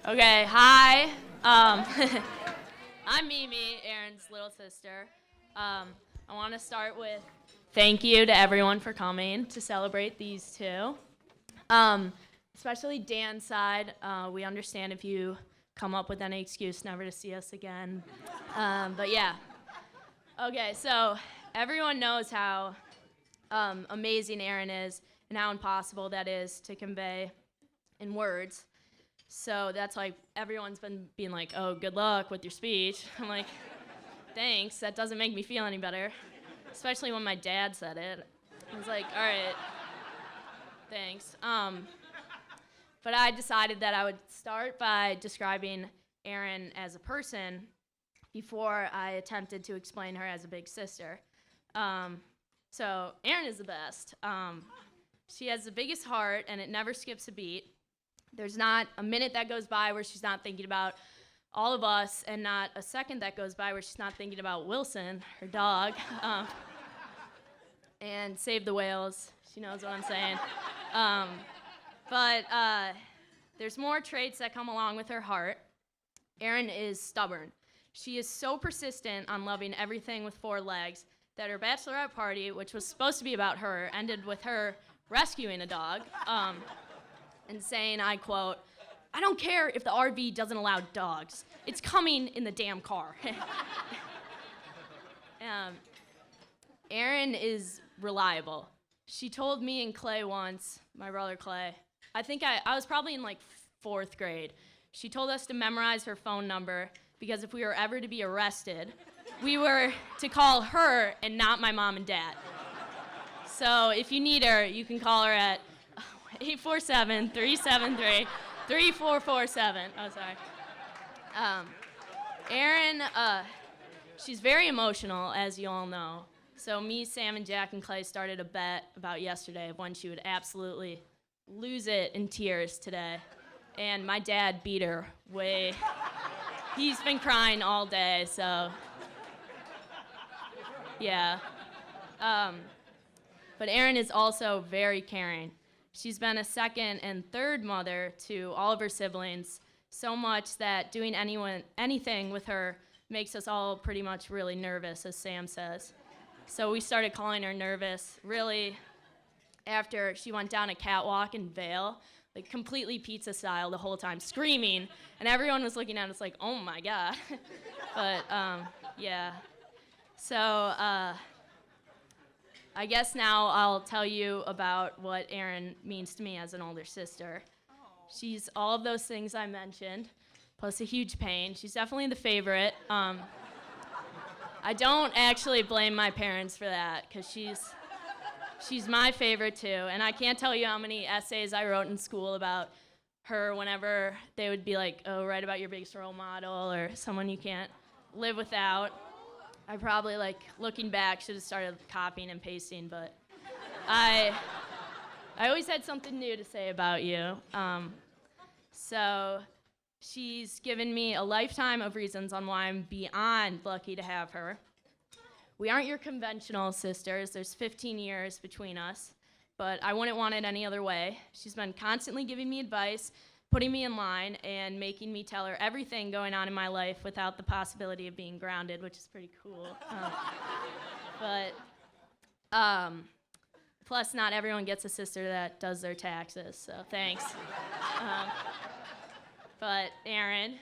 Okay, hi. I'm Mimi, Aaron's little sister. I want to start with thank you to everyone for coming to celebrate these two. Especially Dan's side. We understand if you come up with any excuse never to see us again. But yeah. Okay, so everyone knows how amazing Aaron is and how impossible that is to convey in words. So that's like everyone's been being like, oh, good luck with your speech. I'm like, thanks, that doesn't make me feel any better. Especially when my dad said it. I was like, all right, thanks. But I decided that I would start by describing Erin as a person before I attempted to explain her as a big sister. So Erin is the best. She has the biggest heart, and it never skips a beat. There's not a minute that goes by where she's not thinking about all of us, and not a second that goes by where she's not thinking about Wilson, her dog, and Save the Whales. She knows what I'm saying. But there's more traits that come along with her heart. Erin is stubborn. She is so persistent on loving everything with four legs that her bachelorette party, which was supposed to be about her, ended with her rescuing a dog. And saying, I quote, I don't care if the RV doesn't allow dogs. It's coming in the damn car. Erin is reliable. She told me and Clay once, my brother Clay, I think I was probably in like 4th grade. She told us to memorize her phone number because if we were ever to be arrested, we were to call her and not my mom and dad. So if you need her, you can call her at 847-373-3447. Oh, sorry. Erin, she's very emotional, as you all know. So me, Sam, and Jack and Clay started a bet about yesterday of when she would absolutely lose it in tears today. And my dad beat her way. He's been crying all day, so yeah. But Erin is also very caring. She's been a second and third mother to all of her siblings, so much that doing anything with her makes us all pretty much really nervous, as Sam says. So we started calling her nervous, really, after she went down a catwalk in Vail, like completely pizza style the whole time, screaming, and everyone was looking at us like, oh my God. But yeah. So I guess now I'll tell you about what Erin means to me as an older sister. She's all of those things I mentioned, plus a huge pain. She's definitely the favorite. I don't actually blame my parents for that, because she's my favorite too. And I can't tell you how many essays I wrote in school about her whenever they would be like, oh, write about your biggest role model or someone you can't live without. I probably, like, looking back, should have started copying and pasting, but I always had something new to say about you. So she's given me a lifetime of reasons on why I'm beyond lucky to have her. We aren't your conventional sisters. There's 15 years between us, but I wouldn't want it any other way. She's been constantly giving me advice, putting me in line, and making me tell her everything going on in my life without the possibility of being grounded, which is pretty cool. Plus, not everyone gets a sister that does their taxes, so thanks. But Erin,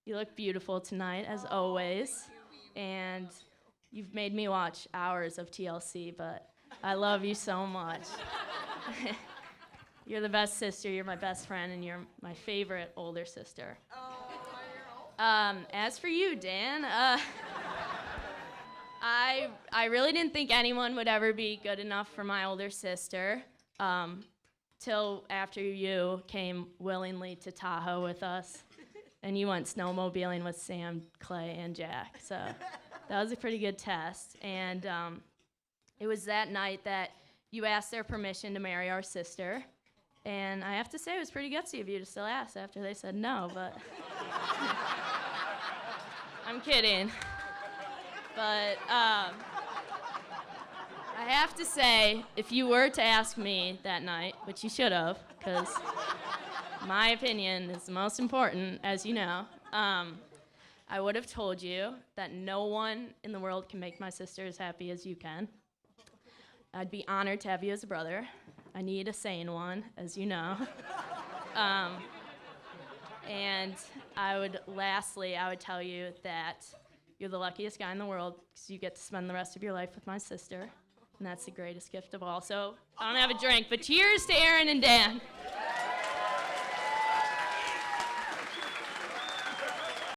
you look beautiful tonight, as always, and you've made me watch hours of TLC, but I love you so much. You're the best sister, you're my best friend, and you're my favorite older sister. As for you, Dan, I really didn't think anyone would ever be good enough for my older sister, till after you came willingly to Tahoe with us, and you went snowmobiling with Sam, Clay, and Jack. So that was a pretty good test. And it was that night that you asked their permission to marry our sister. And I have to say, it was pretty gutsy of you to still ask after they said no, but I'm kidding. But I have to say, if you were to ask me that night, which you should have, because my opinion is the most important, as you know. I would have told you that no one in the world can make my sister as happy as you can. I'd be honored to have you as a brother. I need a sane one, as you know. And lastly, I would tell you that you're the luckiest guy in the world because you get to spend the rest of your life with my sister, and that's the greatest gift of all. So I don't have a drink, but cheers to Aaron and Dan.